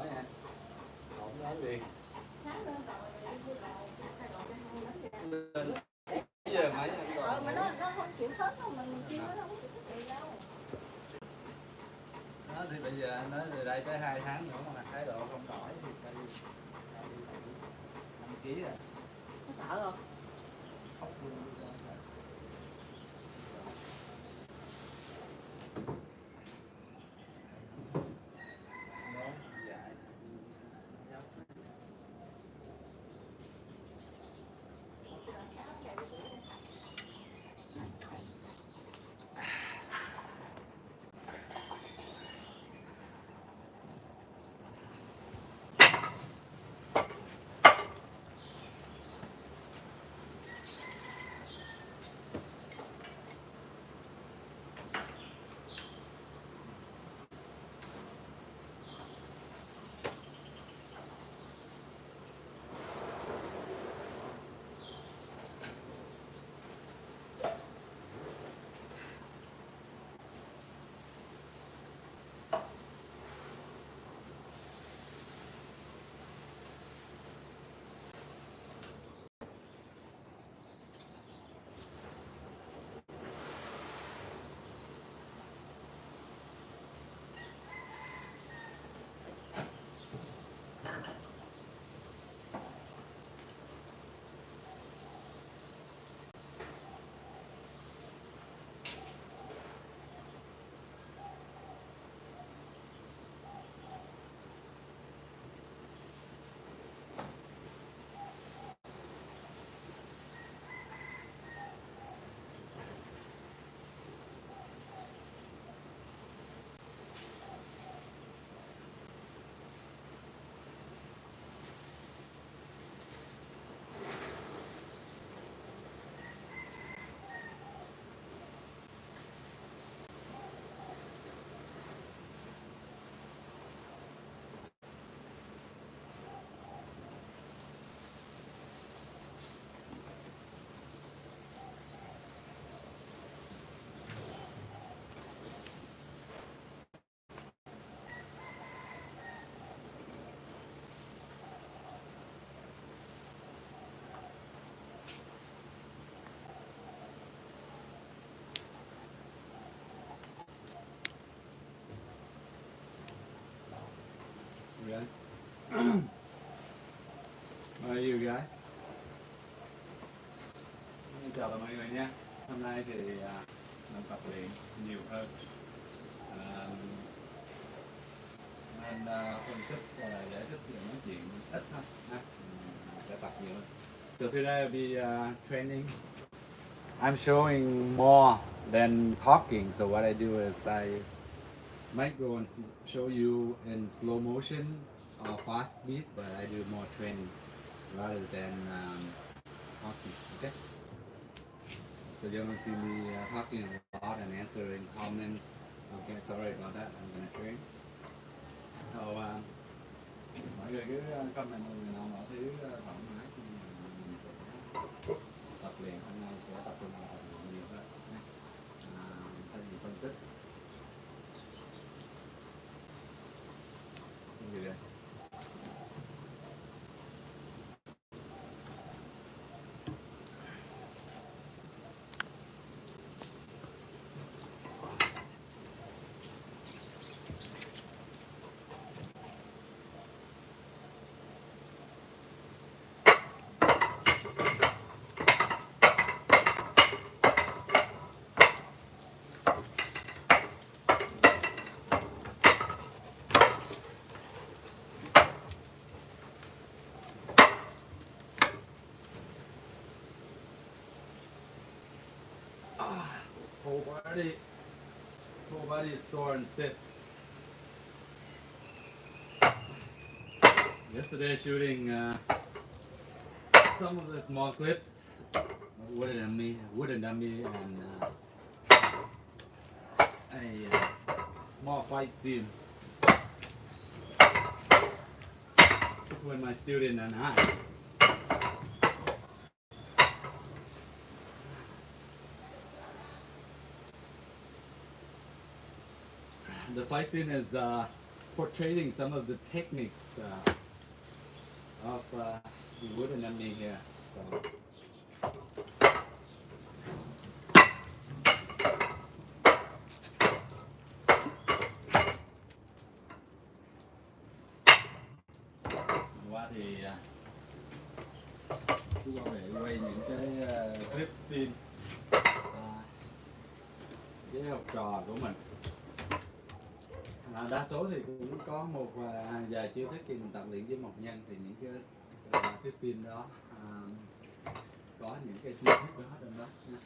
nha. Không nói gì. Lên giờ mấy anh còn. Mà nó không chịu hết đâu, mình kêu nó không chịu đâu. Đó thì bây giờ anh nói từ đây tới 2 tháng nữa mà thái độ không đổi thì phải đi 5 kg à. Nó sợ không? Khóc luôn. Guys. How are you guys? Chào mọi người nha. Hôm nay thì mình tập luyện nhiều hơn. Nên phân tích giải thích và nói chuyện ít thôi. Sẽ tập nhiều hơn. So today I'll be training. I'm showing more than talking. So what I do is I might go and show you in slow motion or fast speed, but I do more training rather than talking. Okay. So you're gonna see me talking a lot and answering comments. Okay, sorry about that. I'm gonna train. So mọi người cứ comment người nào mọi thứ thoải mái thì mình sẽ tập luyện. Hôm nay sẽ tập trung vào nhiều hơn. Thay vì phân tích. Thank you guys. Whole body is sore and stiff. Yesterday shooting some of the small clips, wooden dummy, and a small fight scene between my student and I. The fight scene is portraying some of the techniques of the wooden knee here. So. Qua thì chú bảo vệ quay những cái clip phim với học trò của mình. Đa số thì cũng có một vài chiêu thức khi mình tập luyện với một nhân, thì những cái thuyết phim đó có những cái chiêu thức đó trong đó nha.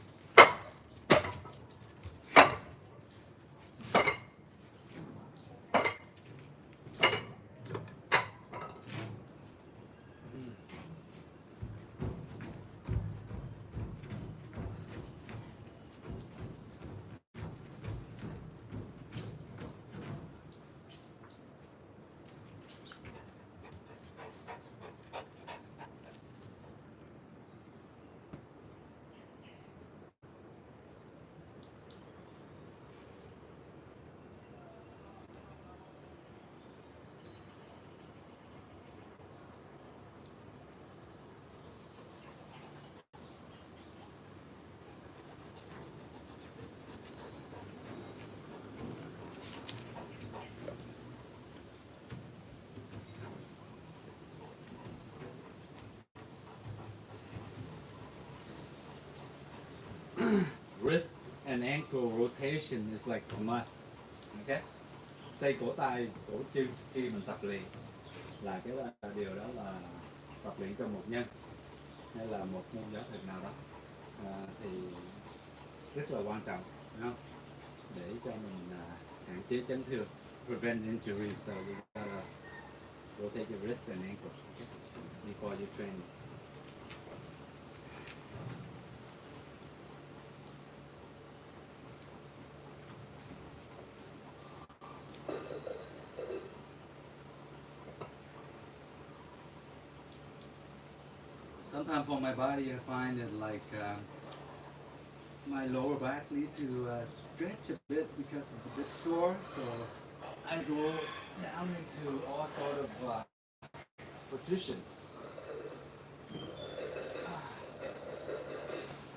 Wrist and ankle rotation is like a must. Okay? Xoay cổ tay, cổ chân khi mình tập luyện là cái điều đó là tập luyện trong một nhân hay là một môn giáo thuật nào đó thì rất là quan trọng, đúng không? Để cho mình hạn chế chấn thương, prevent injury, so you gotta rotate your wrist and ankle, okay? Before you train. Sometimes for my body, I find it like my lower back needs to stretch a bit because it's a bit sore. So I go down into all sort of position,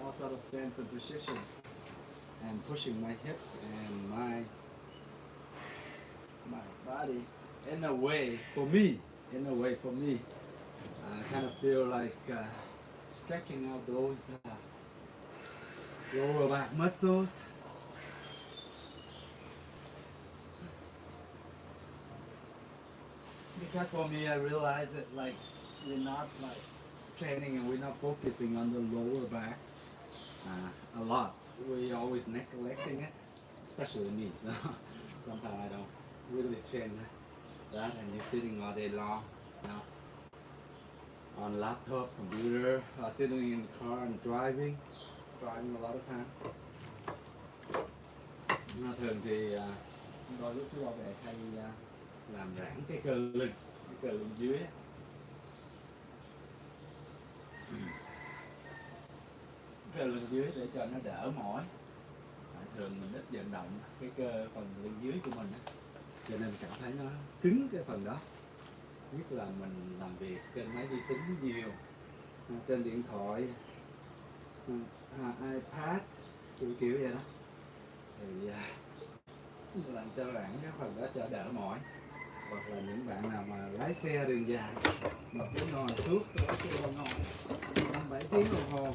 all sort of stance and position, and pushing my hips and my body in a way for me. I kind of feel like stretching out those lower back muscles. Because for me, I realize that like we're not like training and we're not focusing on the lower back a lot. We always neglecting it, especially me. Sometimes I don't really train that, and you're sitting all day long, you know, on laptop, computer, sitting in the car and driving a lot of time. Thường thì đôi lúc chú bảo vệ hay làm giãn cái cơ lưng, dưới. Cơ lưng dưới để cho nó đỡ mỏi. Thường mình ít vận động cái cơ phần lưng dưới của mình, cho nên cảm thấy nó cứng cái phần đó. Nhất là mình làm việc trên máy vi tính nhiều, trên điện thoại, iPad, kiểu vậy đó, thì làm cho giãn cái phần đó cho đỡ mỏi. Hoặc là những bạn nào mà lái xe đường dài mà cứ ngồi suốt, lái xe ngồi 5-7 tiếng đồng hồ,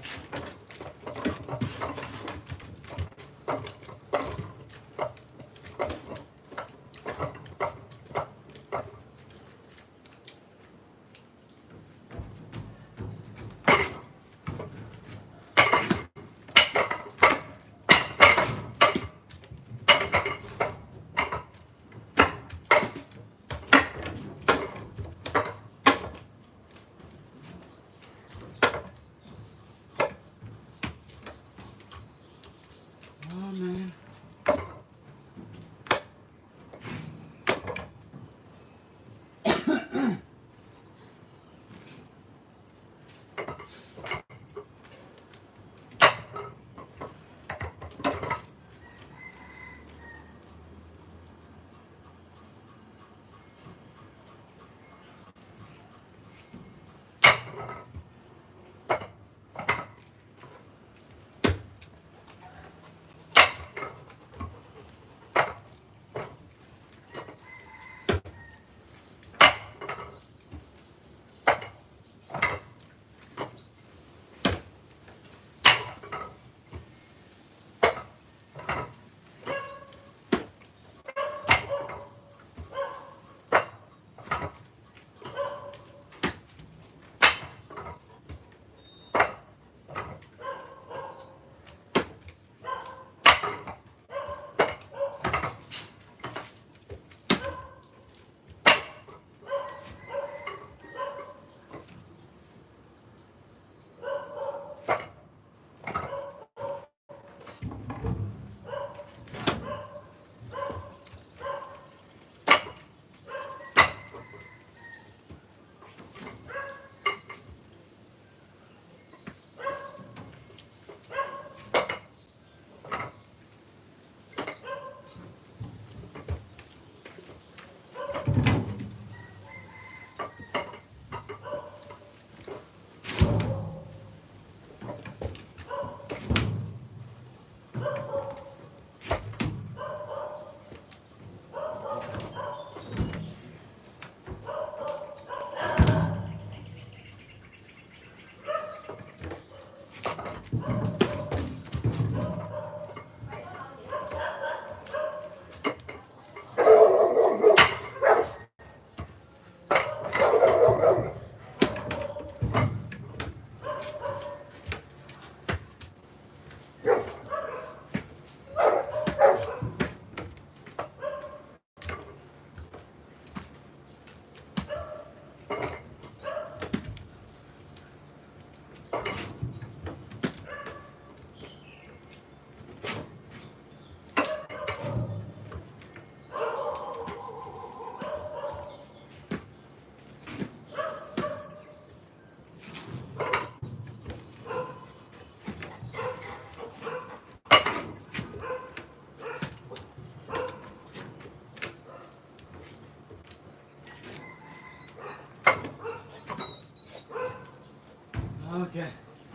Okay,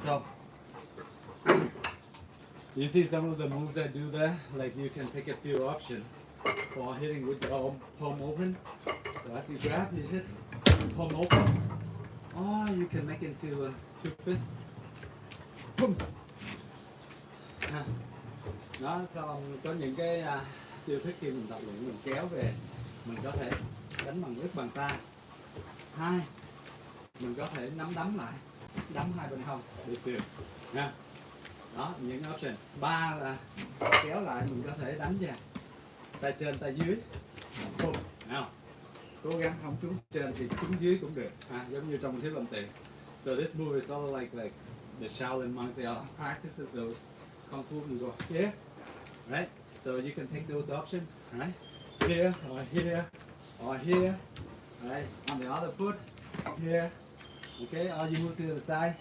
so you see some of the moves I do there, like you can take a few options for hitting with your palm open. So as you grab, you hit palm open, or you can make into two fists. Boom. Đó, xong có những cái chiêu thức khi mình tập luyện mình kéo về, mình có thể đánh bằng ướt bàn tay. Hai, mình có thể đấm lại, đấm hai bên hông để sườn nha. Đó, những option. Ba là kéo lại, mình có thể đánh vào tay trên tay dưới. Boom. Nào, cố gắng không trúng trên thì trúng dưới cũng được, giống như trong Thiếu Lâm Tự. So this move is sort of like the Shaolin monks, they practices those kung fu. You go here, right? So you can take those options, right? Here or here or here, right? On the other foot, here, okay? Or you move to the side,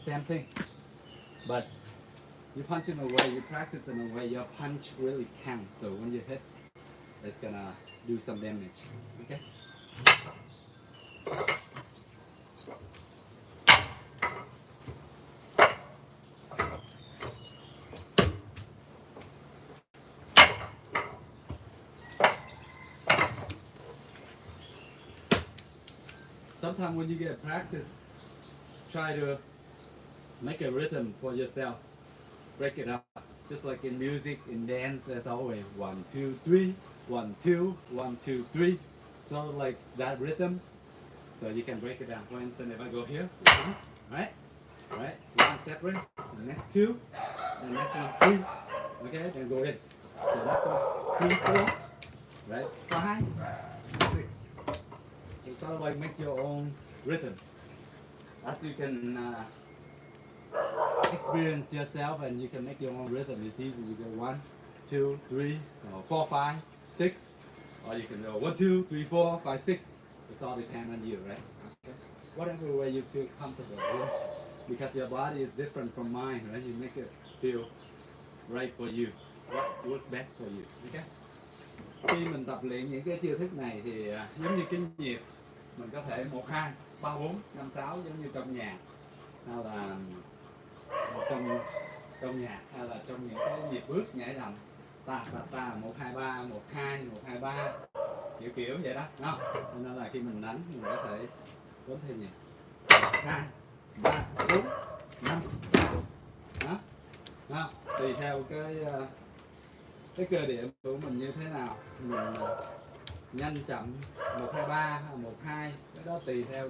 same thing. But you punch in a way, you practice in a way, your punch really counts. So when you hit, it's gonna do some damage, okay? Sometimes when you get practice, try to make a rhythm for yourself. Break it up. Just like in music, in dance, there's always 1, 2, 3, 1, 2, 1, 2, 3. Sort of like that rhythm. So you can break it down. For instance, if I go here, right? Right? One separate, the next two, the next one three. Okay, then go in. So that's 1, 3, 4, right? 5, 6. You sort of like make your own rhythm. As you can experience yourself and you can make your own rhythm. It's easy. You go 1, 2, 3, 4, 5, 6, or you can go 1, 2, 3, 4, 5, 6. It's all depends on you, right? Okay. Whatever way you feel comfortable, because your body is different from mine, right? You make it feel right for you, what works best for you. Okay. Khi mình tập luyện những cái chiêu thức này thì giống như cái nhịp, mình có thể 1, 2, 3, 4, 5, 6 giống như trong nhạc, hay là trong nhạc, hay là trong những cái nhịp bước nhảy đầm, ta 1, 2, 3, 1, 2, 1, 2, 3, kiểu vậy đó, không? Nên là khi mình đánh mình có thể đếm thêm nhịp 2, 3, 4, 5, 6 đó, tùy theo cái cơ địa của mình như thế nào, mình nhanh chậm 1, 2, 3, 1, 2, cái đó tùy theo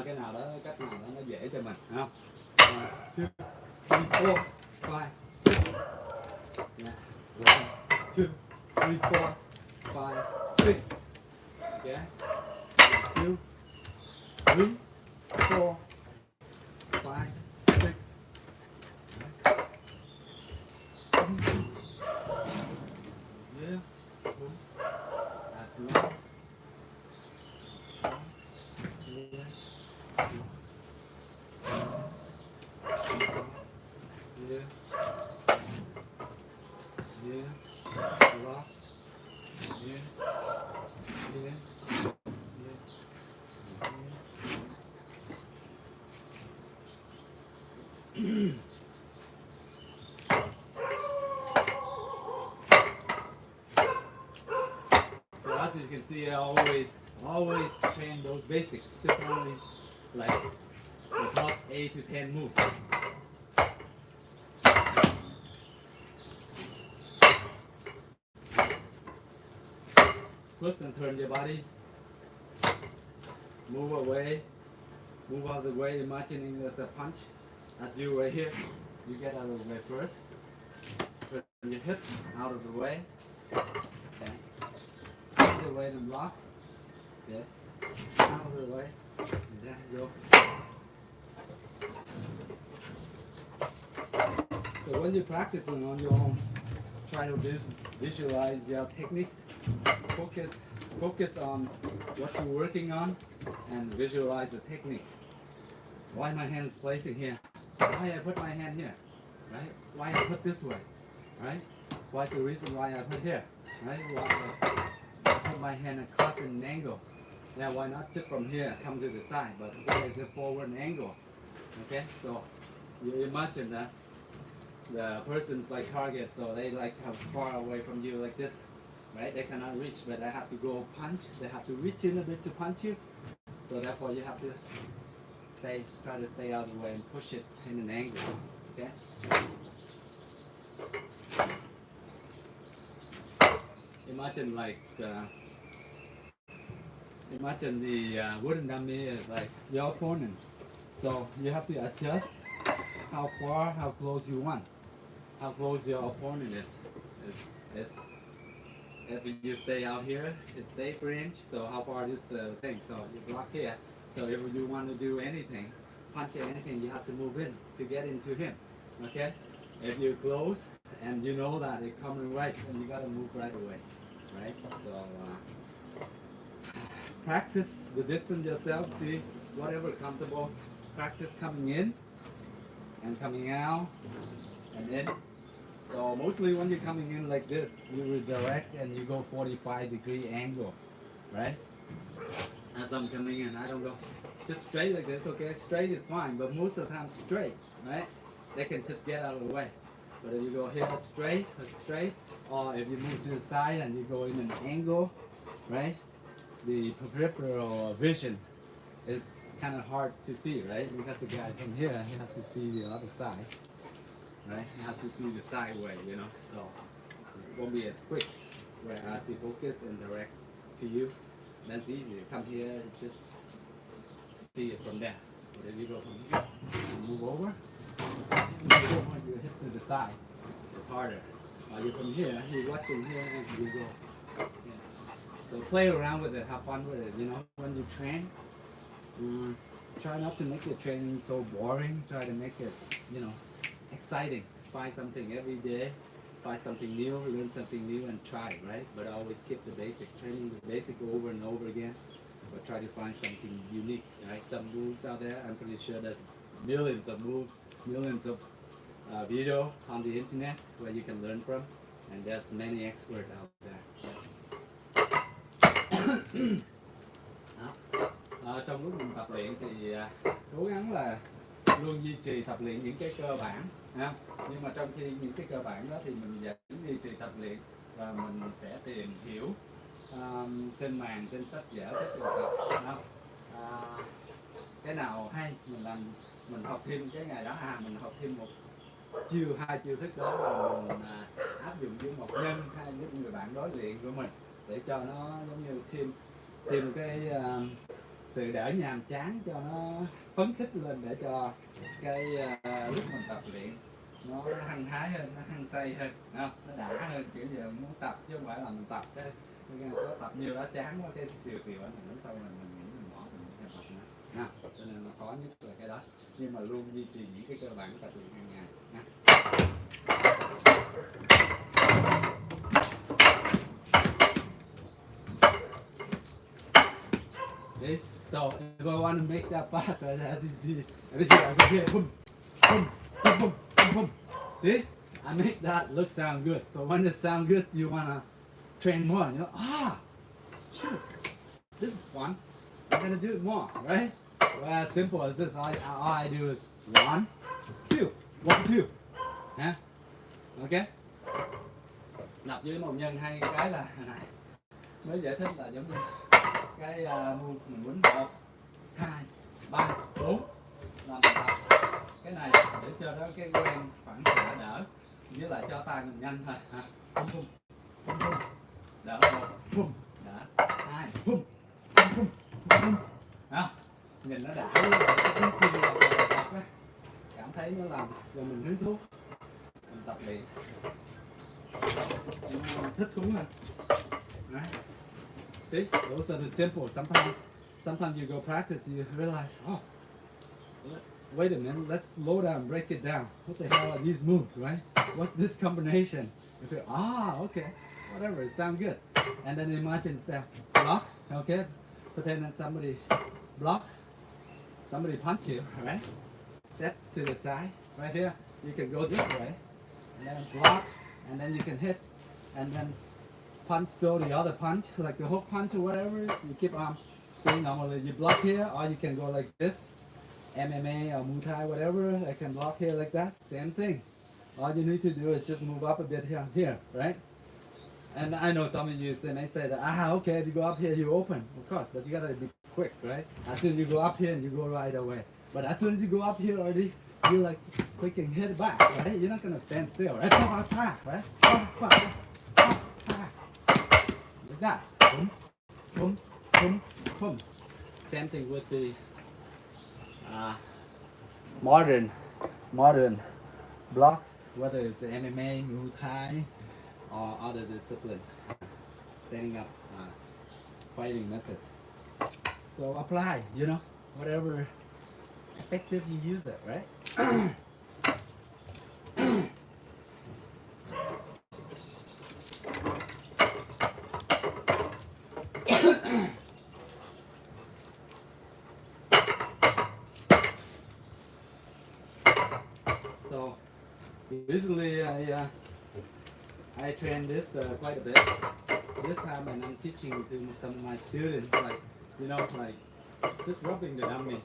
cái nào đó, cách nào đó nó dễ cho mình, không? 2, 3, 4, 5, 6. Yeah. 1, 2, 3, 4, 5, 6. Okay. 2, 3, 4, 5, 6. Yeah. So as you can see, I always train those basics, just only like the top 8 to 10 moves. Twist and turn your body. Move away. Move out of the way, imagining there's a punch at you right here. You get out of the way first. Turn your hip out of the way. Okay. Out of the way and block. Okay. Out of the way. And then go. So when you're practicing on your own, try to visualize your techniques. Focus on what you're working on and visualize the technique. Why my hand is placing here? Why I put my hand here? Right? Why I put this way? Right? What's the reason why I put here? Right? Why I put my hand across an angle Yeah, why not just from here come to the side, but there is a forward angle. Okay, so you imagine that the person's like target, so they like have far away from you like this, right? They cannot reach, but they have to go punch. They have to reach in a bit to punch you. So therefore, you have to try to stay out of the way and push it in an angle. Okay. Imagine like imagine the wooden dummy is like your opponent. So you have to adjust how far, how close you want, how close your opponent is if you stay out here, it's safe range. So how far is the thing? So you block here. So if you want to do anything, punch anything, you have to move in to get into him. Okay? If you're close and you know that it's coming right, then you gotta move right away. Right? So practice the distance yourself. See whatever comfortable. Practice coming in and coming out and in. So mostly when you're coming in like this, you redirect and you go 45-degree angle, right? As I'm coming in, I don't go just straight like this, okay? Straight is fine, but most of the time straight, right? They can just get out of the way. But if you go here straight, or if you move to the side and you go in an angle, right? The peripheral vision is kind of hard to see, right? Because the guy from here, he has to see the other side. Right? He has to see the sideway, you know, so it won't be as quick. Whereas the focus and direct to you, that's easier. Come here, just see it from there. But if you go from here, move over, you hit to the side. It's harder. While you're from here, you're watching here, and you go. Yeah. So play around with it, have fun with it. You know, when you train, try not to make your training so boring. Try to make it, you know, exciting. Find something every day, find something new, learn something new and try, right? But always keep the basic, training the basic over and over again, but try to find something unique, right? Some moves out there, I'm pretty sure there's millions of moves, millions of video on the internet where you can learn from, and there's many experts out there. Trong lúc mình tập luyện thì cố gắng là luôn duy trì tập luyện những cái cơ bản, ha. Nhưng mà trong khi những cái cơ bản đó thì mình vẫn duy trì tập luyện và mình sẽ tìm hiểu trên mạng, trên sách vở các bài tập, cái nào hay mình làm, mình học thêm cái ngày đó, mình học thêm một chiêu, hai chiêu thức đó và mình áp dụng với một nhân hay với người bạn đối luyện của mình để cho nó giống như thêm cái sự đỡ nhàm chán, cho nó phấn khích lên để cho cái lúc mình tập luyện nó hăng hái hơn, nó hăng say hơn, không? Nó đã hơn, kiểu như muốn tập chứ không phải là mình tập cái có tập nhiều đó chán quá cái xìu ảnh hưởng sau này mình nghĩ mình bỏ mình không tập nữa, cho nên nó khó nhất là cái đó, nhưng mà luôn duy trì những cái cơ bản tập luyện hàng ngày nha. Okay. So if I want to make that fast, as you see, everything I go here, boom, boom, boom, boom, boom, boom. See, I make that look sound good. So when it sound good, you wanna train more. You know, shoot, this is fun. I'm gonna do it more, right? Well, as simple as this, all I do is 1, 2, 1, 2. Yeah? Okay? Lập với một nhân hay cái là này mới giải thích là giống như cái move mình quýnh 1, 2, 3, 4 là mình tập cái này để cho nó cái quen phản xạ đỡ, với lại cho tay mình nhanh thôi, bum bum bum bum đỡ, 1 bum đỡ, 2 bum bum bum bum, nhìn nó đã, cái tiếng kia là tập á, cảm thấy nó làm cho mình hứng thú, mình tập luyện thích thú hơn. Right? See, those are the simple. Sometimes you go practice, you realize, oh, wait a minute, let's slow down, break it down. What the hell are these moves, right? What's this combination? You feel, okay, whatever, it sounds good. And then imagine block, okay? But then somebody block, somebody punch you, right? Step to the side, right here. You can go this way, and then block, and then you can hit, and then punch, throw the other punch, like the hook punch or whatever. You keep on See, normally you block here, or you can go like this. MMA or Muay Thai, whatever, I can block here like that. Same thing. All you need to do is just move up a bit here, right? And I know some of you may say that, okay, if you go up here, you open, of course, but you gotta be quick, right? As soon as you go up here, and you go right away. But as soon as you go up here already, you like quick and hit back, right? You're not gonna stand still, right? Right? Like that. Boom, boom, boom, boom. Same thing with the modern block, whether it's the MMA, Muay Thai, or other discipline, standing up fighting method. So apply, whatever effective you use it, right? So recently I trained this quite a bit. This time and I'm teaching to some of my students, like just rubbing the dummy.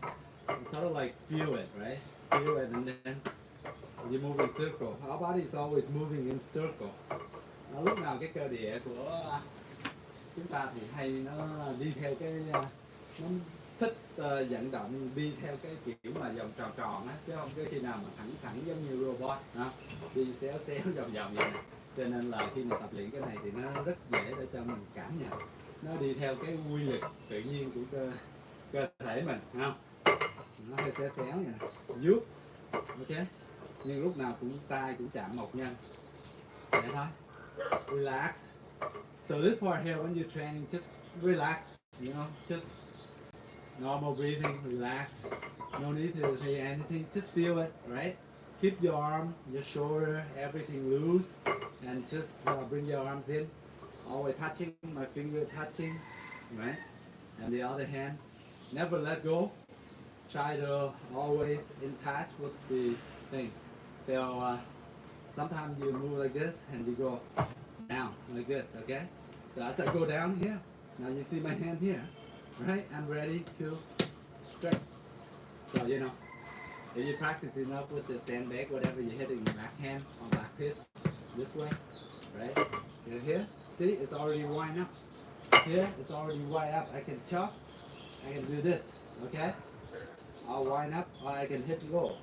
It's sort of like feel it, right? Feel it, and then you move in circle. Our body is always moving in circle. Lúc nào cái cơ địa của chúng ta thì hay nó đi theo nó thích vận động đi theo cái kiểu mà vòng tròn tròn á, chứ không cái khi nào mà thẳng thẳng giống như robot đó, đi xéo xéo vòng vòng vậy nè. Cho nên là khi mà tập luyện cái này thì nó rất dễ để cho mình cảm nhận, nó đi theo cái quy luật tự nhiên của cơ thể mình, không? Nó hơi xéo xéo vậy nè, vuốt, ok. Nhưng lúc nào cũng tay cũng chạm một nhân, vậy thôi. Relax. So this part here, when you're training, just relax. Just normal breathing, relax. No need to say anything. Just feel it, right? Keep your arm, your shoulder, everything loose, and just bring your arms in. Always touching, my finger touching, right? And the other hand, never let go. Try to always in touch with the thing. So sometimes you move like this and you go down like this, okay? So as I go down here, now you see my hand here, right? I'm ready to stretch. So if you practice enough with the sandbag, whatever you're hitting your backhand or back fist this way, right? Here, see, it's already wind up. Here, it's already wind up. I can chop, I can do this, okay? I'll wind up or I can hit low.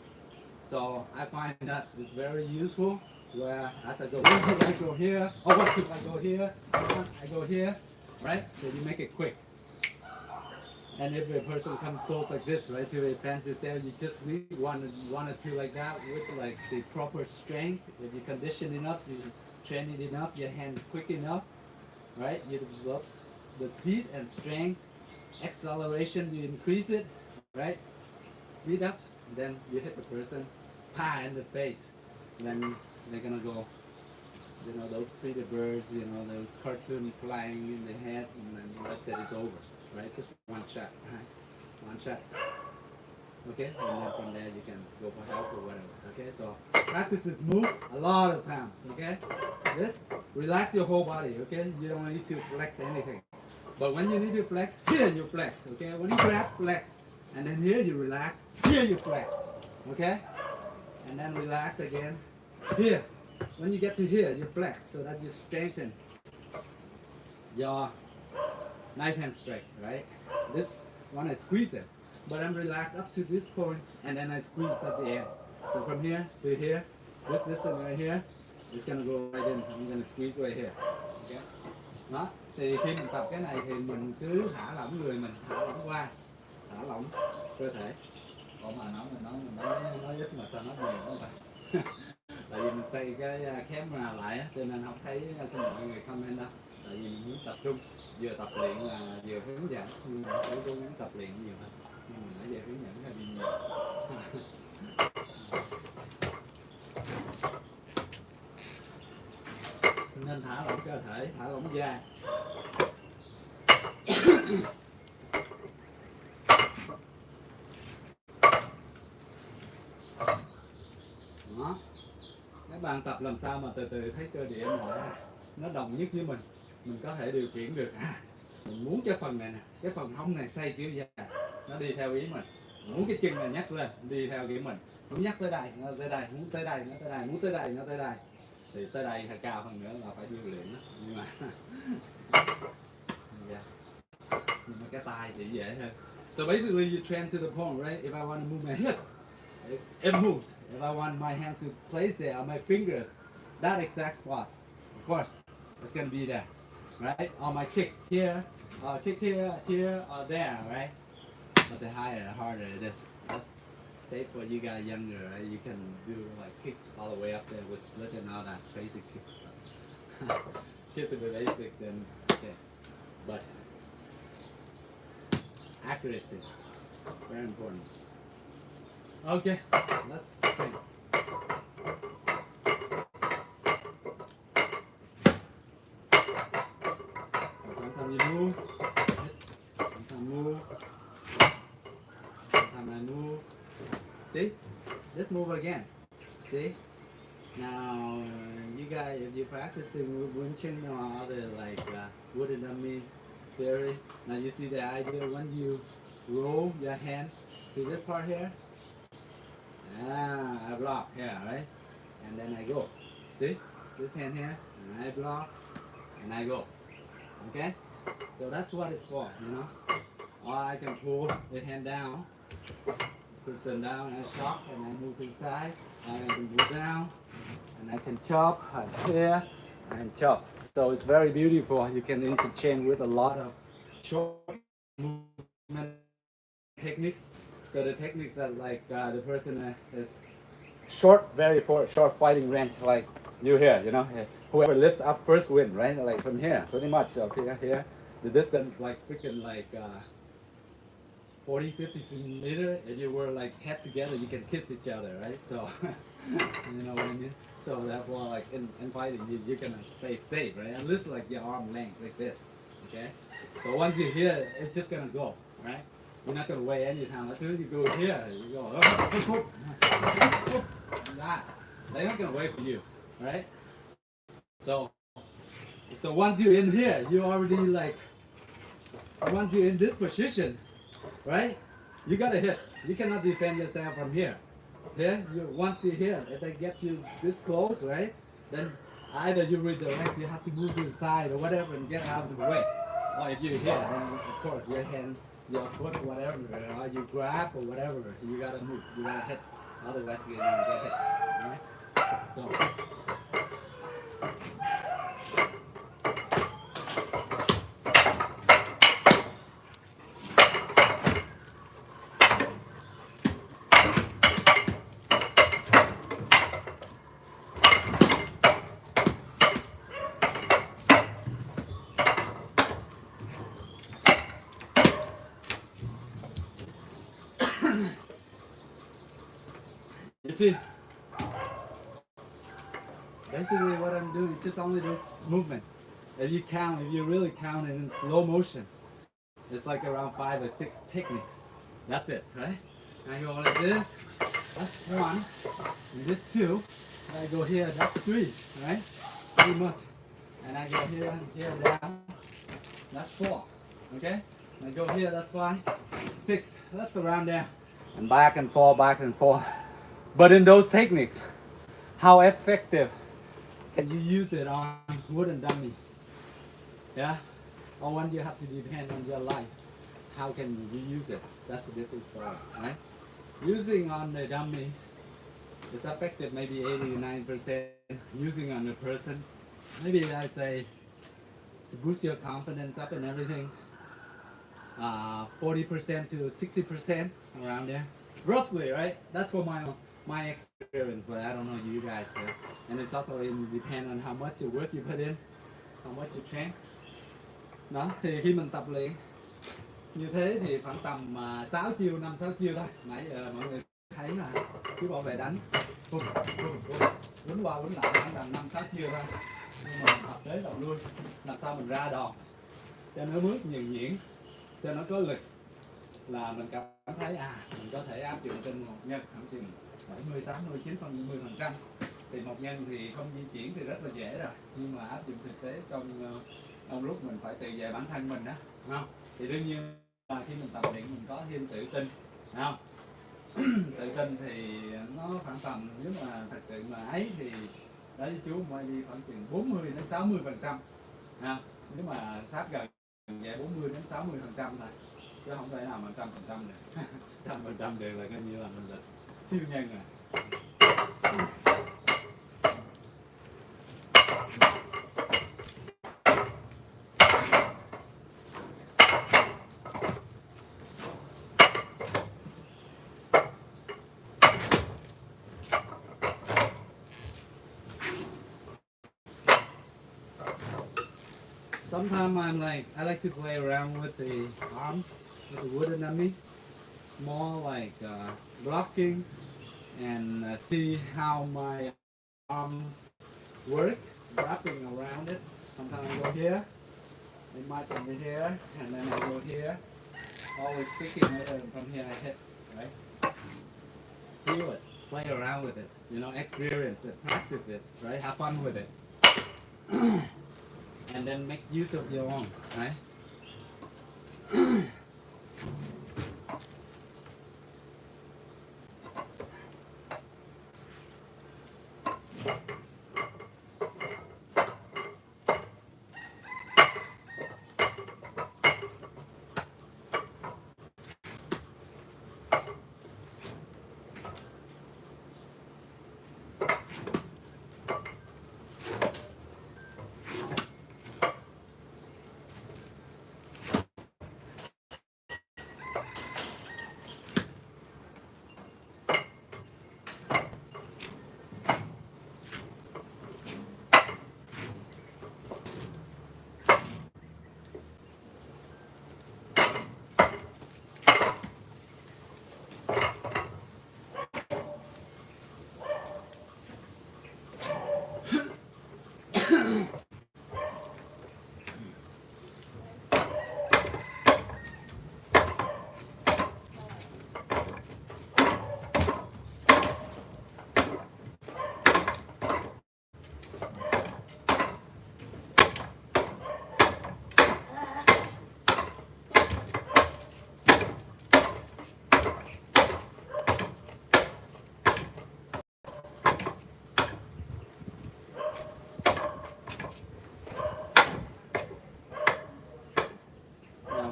So I find that it's very useful. Where as I go, I go here, or what if I go here, I go here, right? So you make it quick. And if a person comes close like this, right, to a fancy cell, you just need one or two like that with like the proper strength. If you condition enough, you train it enough, your hand quick enough, right? You develop the speed and strength, acceleration, you increase it, right? Speed up, then you hit the person, in the face, then they're gonna go, those pretty birds, those cartoon flying in the head, and then that's it, it's over, right? Just one shot, right? One shot. Okay, and then from there you can go for help or whatever. Okay, so practice this move a lot of times. Okay, this relax your whole body. Okay, you don't need to flex anything, but when you need to flex, here you flex. Okay, when you grab, flex, and then here you relax, here you flex. Okay, and then relax again. Here, when you get to here, you flex so that you strengthen your knife hand strength, right? This one I squeeze it, but I'm relaxed up to this point, and then I squeeze at the end. So from here to here, this distance right here, it's gonna go right in. I'm gonna squeeze right here. Okay? Đó. Thì khi mình tập cái này thì mình cứ thả lỏng người mình, thả lỏng qua, thả lỏng cơ thể. Ủa mà nói ít mà sao nói nhiều không vậy? Tại vì mình xây cái camera lại á, cho nên không thấy mọi người comment đâu. Tại vì mình muốn tập trung, vừa tập luyện là vừa hướng dẫn, nhưng mà sẽ cố gắng tập luyện nhiều hơn. Nhưng mà nãy giờ hướng dẫn hơi bị nhiều. Nên thả lỏng cơ thể, thả lỏng da. Đó. Các bạn tập làm sao mà từ từ thấy cơ địa mỏi, nó đồng nhất với mình có thể điều khiển được. Mình muốn cái phần này nè, cái phần hông này xoay kiểu vậy, nó đi theo ý mình. Muốn cái chân này nhắc lên, đi theo kiểu mình. Muốn nhắc tới đây, nó tới đây, muốn tới đây, nó tới đây, muốn tới đây, nó tới đây. Thì tới đây hay cao hơn nữa là phải điêu luyện đó. Nhưng mà yeah. Nhưng mà cái tay thì dễ hơn. So basically you train to the point, right? If I want to move my hips, it moves. If I want my hands to place there on my fingers, that exact spot, of course, it's gonna be there, right? Or my kick here, kick here, here, or there, right? But the higher, the harder it is. That's safe for you guys younger, right? You can do like kicks all the way up there with split and all that crazy kick. Keep to the basic, then okay. But accuracy, very important. Okay, let's train. Sometimes you move, sometimes move, sometimes I move. See? Let's move again. See? Now, you guys, if you're practicing Wing Chun or other like wooden dummy theory, now you see the idea when you roll your hand. See this part here? I block here, right? And then I go. See? This hand here, and I block, and I go. Okay? So that's what it's for, you know? Or I can pull the hand down, put down and chop, and I move to the side, and I can move down, and I can chop, and here, and chop. So it's very beautiful. You can interchange with a lot of short movement techniques. So the techniques are like the person is short, very short fighting range, like you here, you know, whoever lift up first win, right? Like from here, pretty much. So here, the distance like freaking like 40, 50 centimeter. If you were like head together, you can kiss each other, right? So you know what I mean. So therefore, like in fighting, you can stay safe, right? At least like your arm length, like this, okay? So once you're here, it's just gonna go, right? You're not gonna weigh any time. As soon as you go here, you go that. They're not gonna wait for you, right? So once you're in here, you already like. Once you're in this position, right? You gotta hit. You cannot defend yourself from here. Here, once you're here, if they get you this close, right? Then either you redirect, you have to move to the side or whatever and get out of the way. Or if you're here, then of course your hand, your foot, whatever, or you grab or whatever, you gotta move, you gotta hit. Otherwise you get hit, right? So. You see, basically what I'm doing is just only this movement. If you really count it in slow motion, it's like around 5 or 6 techniques. That's it, right? I go like this, that's 1, and this 2, and I go here, that's 3, right? Pretty much. And I go here, here, down, that's 4, okay? And I go here, that's 5, 6, that's around there. And back and forth, back and forth. But in those techniques, how effective can you use it on wooden dummy? Yeah? Or when you have to depend on your life, how can you use it? That's the difference for it, right? Using on the dummy is effective maybe 89%. Using on the person, maybe I say to boost your confidence up and everything, 40% to 60% around there. Roughly, right? That's for my experience, but I don't know you guys. And it's also depend on how much work you put in, how much you train. Đó, thì khi mình tập luyện như thế thì khoảng tầm 6 chiêu, 5-6 chiêu thôi. Nãy giờ mọi người thấy là chú bảo vệ đánh quýnh qua quýnh lại khoảng tầm 5-6 chiêu thôi. Nhưng mà mình tập tới tập lui, làm sao mình ra đòn cho nó mướt nhuyễn nhuyễn, cho nó có lực, là mình cảm thấy mình có thể áp dụng trên một nhân khoảng chừng 70-80-90%. Thì một nhân thì không di chuyển thì rất là dễ rồi, nhưng mà áp dụng thực tế trong Trong lúc mình phải tự dạy bản thân mình đó, không? Thì đương nhiên là khi mình tập luyện mình có thêm tự tin, không? Tự tin thì nó khoảng tầm, nếu mà thật sự mà ấy thì đó với chú phải đi khoảng chừng 40 đến 60%, nếu mà sát gần vậy 40 đến 60% thôi, chứ không thể nào mà 100% được. 100% đều là coi như là mình là siêu nhân rồi. Sometimes I like to play around with the arms, with the wooden dummy, more like blocking and see how my arms work, wrapping around it. Sometimes I go here, I march over here, and then I go here, always sticking with it, and from here I hit, right? Feel it, play around with it, experience it, practice it, right? Have fun with it. And then make use of your own, right?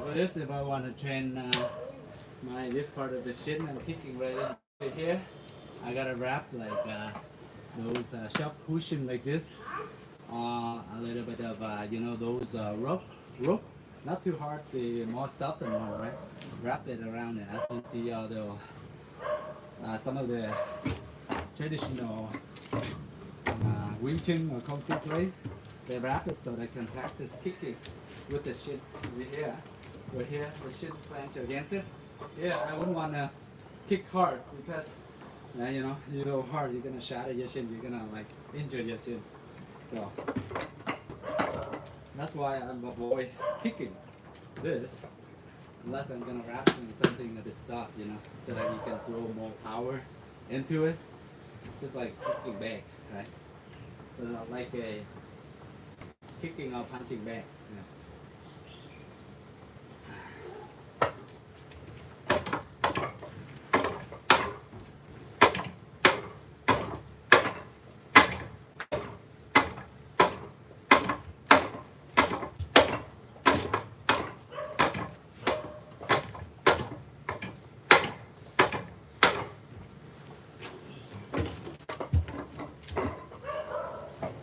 For this, if I want to train this part of the shin and kicking right into here, I gotta wrap like those sharp cushion like this, a little bit of those rope, not too hard, the more softened one, right? Wrap it around it, as you see some of the traditional Wing Chun or Kung Fu plays, they wrap it so they can practice kicking with the shin over here. We're here, the shin planted against it. Yeah, I wouldn't want to kick hard because, you go hard, you're gonna shatter your shin, you're gonna like injure your shin. So that's why I'm avoid kicking this, unless I'm gonna wrap in something a bit soft, so that you can throw more power into it, just like kicking back, right? So not like a kicking or punching back. Yeah.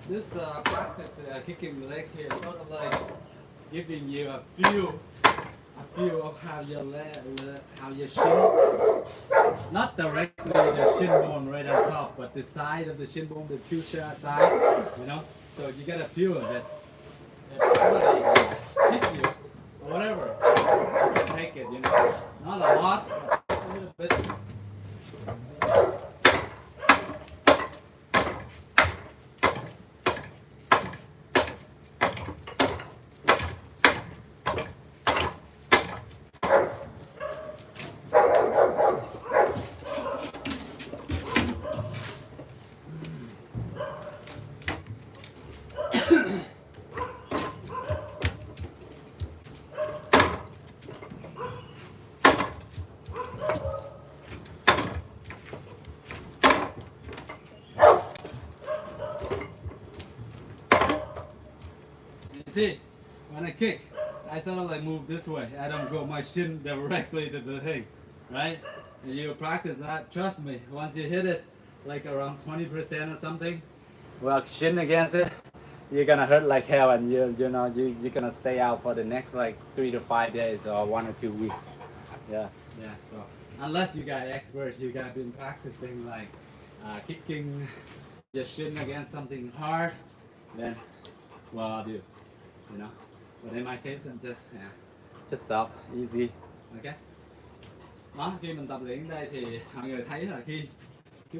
This practice kicking the leg here is sort of like giving you a feel of how your shin, not directly the shin bone right on top, but the side of the shin bone, the two side, So you get a feel of it. If somebody hit you or whatever, you can take it, not a lot, but a little bit. see, when I kick, I sort of like move this way. I don't go my shin directly to the thing, right? And you practice that, trust me, once you hit it like around 20% or something, well, shin against it, you're gonna hurt like hell, and you're gonna stay out for the next like 3 to 5 days or 1 or 2 weeks. Yeah, yeah. So unless you got experts, you got been practicing like kicking your shin against something hard, then well, I'll do, you know. But in my case, I'm just soft, easy, okay. Đó, khi mình tập luyện đây thì mọi người thấy là khi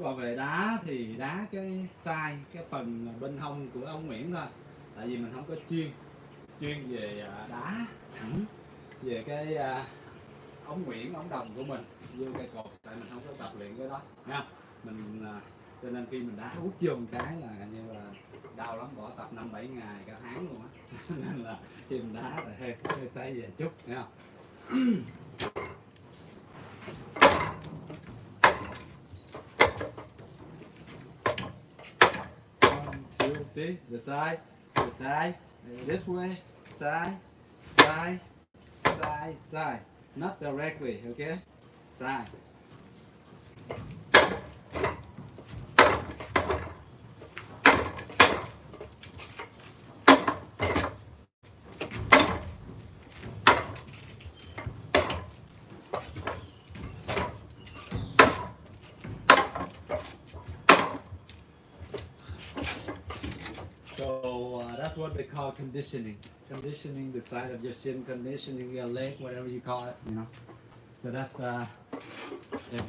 bảo vệ đá thì đá cái sai cái phần bên hông của ông Nguyễn thôi, tại vì mình không có chuyên về đá thẳng về cái ống Nguyễn ống đồng của mình vô cây cột, tại mình không có tập luyện cái đó nha mình, cho nên khi mình đá út vô một cái là như là đau lắm, bỏ tập 5-7 ngày cả tháng luôn á. Nên là khi mình đá là hơi say về chút nha. 1, 2, see the side, this way, side, not directly, okay, side. So that's what they call conditioning. Conditioning the side of your shin, conditioning your leg, whatever you call it, you know. So that if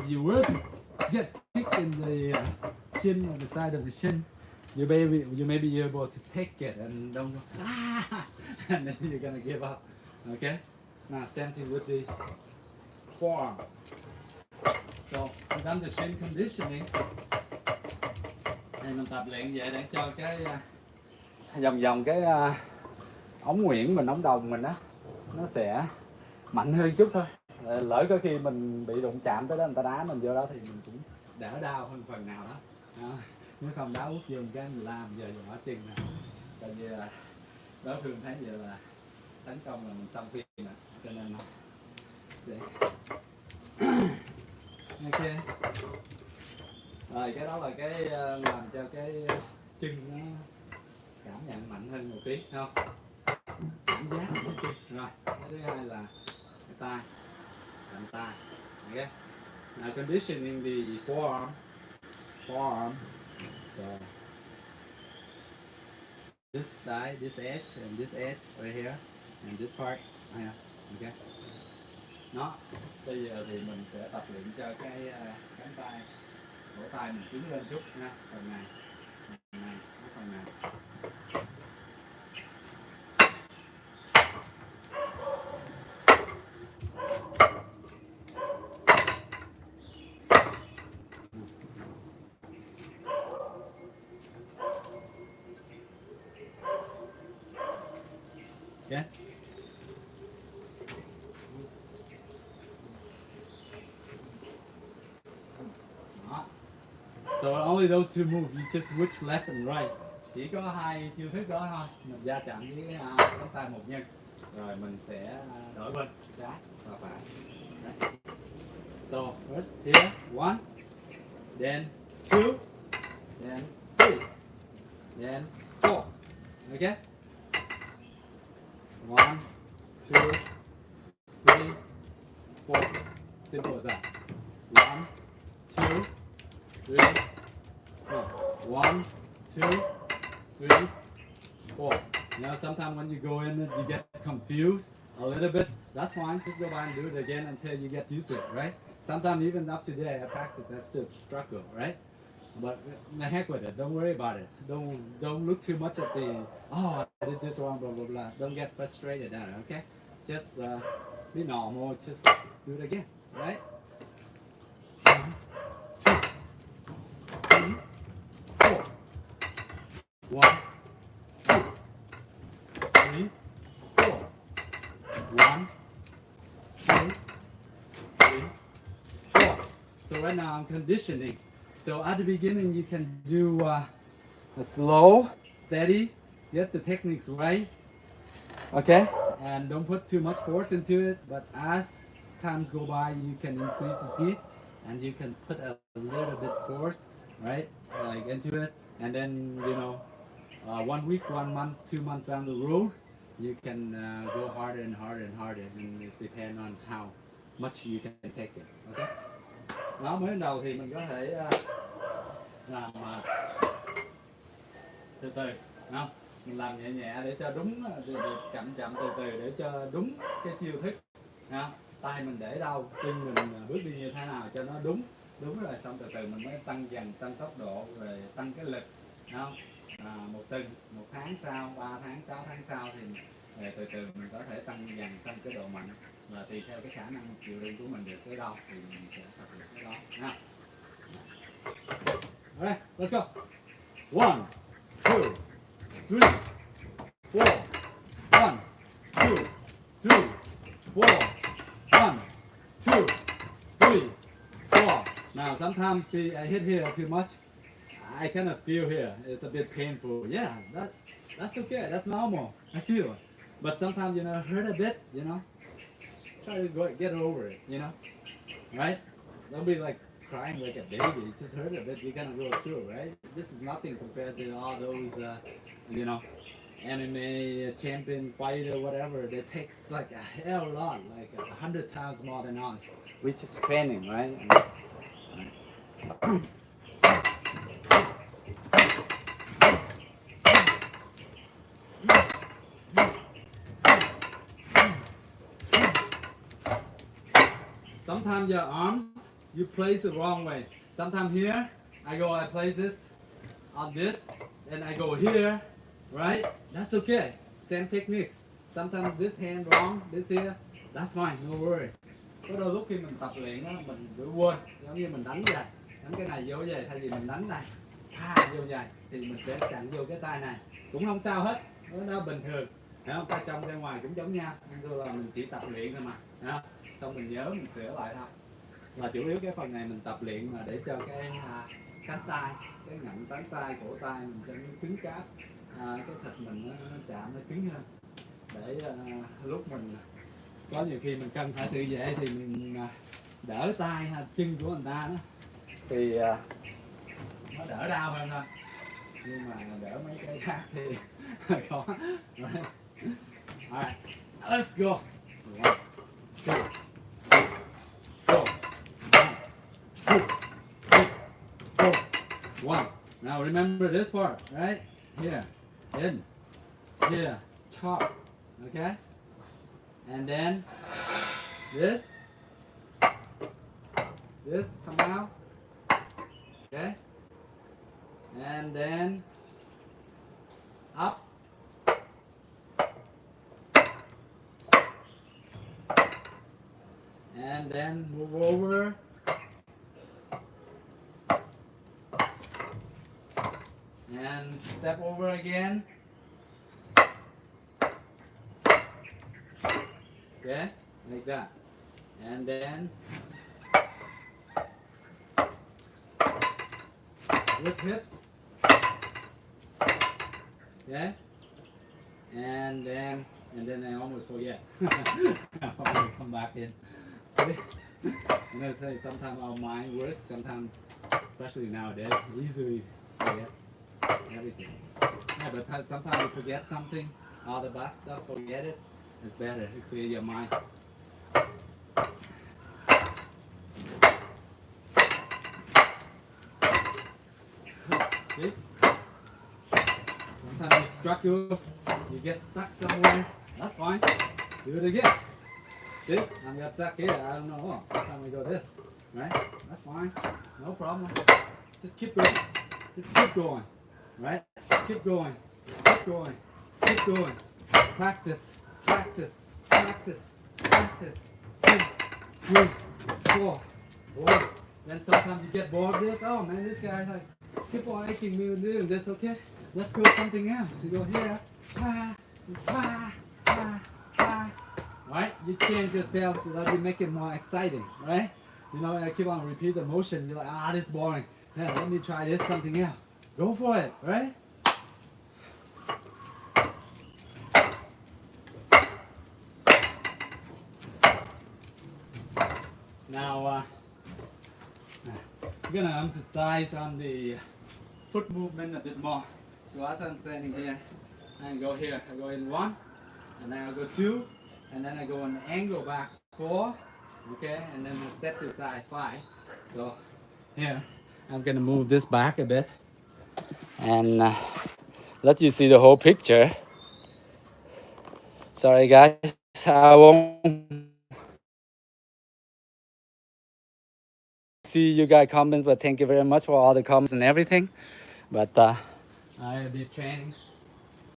you were to get kicked in the shin or the side of the shin, you may be able to take it and don't go, and then you're gonna give up. Okay. Now same thing with the forearm. So we've done the shin conditioning. Thì mình tập luyện vậy để cho cái vòng cái ống nguyễn mình, ống đồng mình á, nó sẽ mạnh hơn chút thôi. Lỡ có khi mình bị đụng chạm tới đó, người ta đá mình vô đó thì mình cũng đỡ đau hơn phần nào đó. Nếu không đá út vô cái mình làm giờ mỏi chân nè, tại vì đối phương thấy vậy là tấn công là mình xong phim nè, cho nên nó vậy. Ok. Rồi cái đó là cái làm cho cái chân nó cảm nhận mạnh hơn một tí, không? Cảm giác của chân. Rồi cái thứ hai là cái tay, cánh tay. Okay. Now conditioning the forearm. So this side, this edge, and this edge right here, and this part. Yeah. Okay. Nó bây giờ thì mình sẽ tập luyện cho cái cánh tay, cổ tay mình cứng lên chút nha, phần này, phần này. Okay. So only those two moves, you just switch left and right. Chỉ có hai chiêu thức đó thôi. Mình va chạm với cánh tay một nhân, rồi mình sẽ đổi bên trái và phải. Đấy. So first here, 1, then 2, then 3, then 4. Okay? 1, 2, 3, 4. Simple as that. 1, 2, 3, 1, 2, 3, 4. You know, sometimes when you go in it, you get confused a little bit. That's fine. Just go by and do it again until you get used to it, right? Sometimes even up to today, I practice, I still struggle, right? But the heck with it. Don't worry about it. Don't look too much at the, oh, I did this wrong, blah, blah, blah. Don't get frustrated at it, okay? Just be normal. Just do it again, right? 1, 2, 3, 4. 1, 2, 3, 4. 1, 2, 3, 4. So right now I'm conditioning. So at the beginning you can do a slow steady, get the techniques right. Okay, and don't put too much force into it. But as times go by, you can increase the speed, and you can put a little bit force, right, like into it, and then 1 week, 1 month, 2 months down the road, you can go harder and harder and harder, and it depends on how much you can take it. Okay. Nó mới ban đầu thì mình có thể làm từ từ, đúng không? Mình làm nhẹ nhẹ để cho đúng, chậm chậm từ từ để cho đúng cái chiêu thức. Không? Tay mình để đâu, chân mình bước đi như thế nào cho nó đúng, đúng rồi xong từ từ mình mới tăng dần, tăng tốc độ rồi tăng cái lực, đúng không? Một tháng sau, 3 tháng, 6 tháng sau thì từ từ mình có thể tăng dần, tăng cái độ mạnh, và tùy theo cái khả năng chịu đựng của mình được tới đâu thì mình sẽ tập được cái đó. Nha. Alright, let's go. 1, 2, 3, 4. 1, 2, 3, 4. 1, 2, 3, 4. Now sometimes see I hit here too much. I kind of feel here it's a bit painful. Yeah, that's okay. That's normal. I feel. But sometimes hurt a bit. Try to get over it. Right? Don't be like crying like a baby. It just hurt a bit. You gotta go through, right? This is nothing compared to all those, MMA champion fighter, whatever. They takes like a hell lot, like 100 times more than us. We just training, right? Sometimes your arms, you place the wrong way. Sometimes here, I place this on this, and I go here, right? That's okay. Same technique. Sometimes this hand wrong, this here, that's fine, no worry. Có đôi lúc khi mình tập luyện đó, mình bị quên, giống như mình đánh vậy, đánh cái này vô vậy, thay vì mình đánh này, vô vậy, thì mình sẽ chặn vô cái tay này, cũng không sao hết, nó bình thường, thấy không? Tay trong tay ngoài cũng giống nhau, nhưng là mình chỉ tập luyện thôi mà, thấy không? Xong mình nhớ mình sửa lại thôi. Là chủ yếu cái phần này mình tập luyện mà để cho cái cánh tay, cái ngậm cánh tay, cổ tay mình cho nó cứng cáp, cái thịt mình nó chạm nó cứng hơn, để lúc mình có nhiều khi mình cần phải tự vệ thì mình đỡ tay chân của người ta đó thì nó đỡ đau hơn thôi, nhưng mà đỡ mấy cái khác thì khó. Right. Alright, let's go. 1, 2, 4. 1, 2, 3, 4. 1. Now remember this part, right? Here, in, here, chop, okay? And then this come out, okay? And then up, and then move over, and step over again. Okay, like that. And then lift hips. Okay. And then I almost forget. I'll come back in. Say sometimes our mind works, sometimes, especially nowadays, easily forget everything. Yeah, but sometimes you forget something, all the bad stuff, forget it. It's better to clear your mind. See? Sometimes you struggle, you get stuck somewhere. That's fine. Do it again. See? I got stuck here. I don't know. Oh, sometimes we go this. Right? That's fine. No problem. Just keep going. Just keep going. Right? Keep going. Keep going. Keep going. Practice. Practice, practice, practice. 2, 3, 4. Then sometimes you get bored of this. Oh man, this guy's like, keep on making me doing this, okay? Let's go something else. You go here. Right? You change yourself so that you make it more exciting, right? I keep on repeat the motion. You're like, this is boring. Yeah, let me try this something else. Go for it, right? Now I'm gonna emphasize on the foot movement a bit more. So as I'm standing here, I go here, I go in 1, and then I go 2, and then I go an angle back 4, okay, and then a step to the side 5. So here, I'm gonna move this back a bit, and let you see the whole picture. Sorry guys, I won't see you guys comments, but thank you very much for all the comments and everything. But I'll be training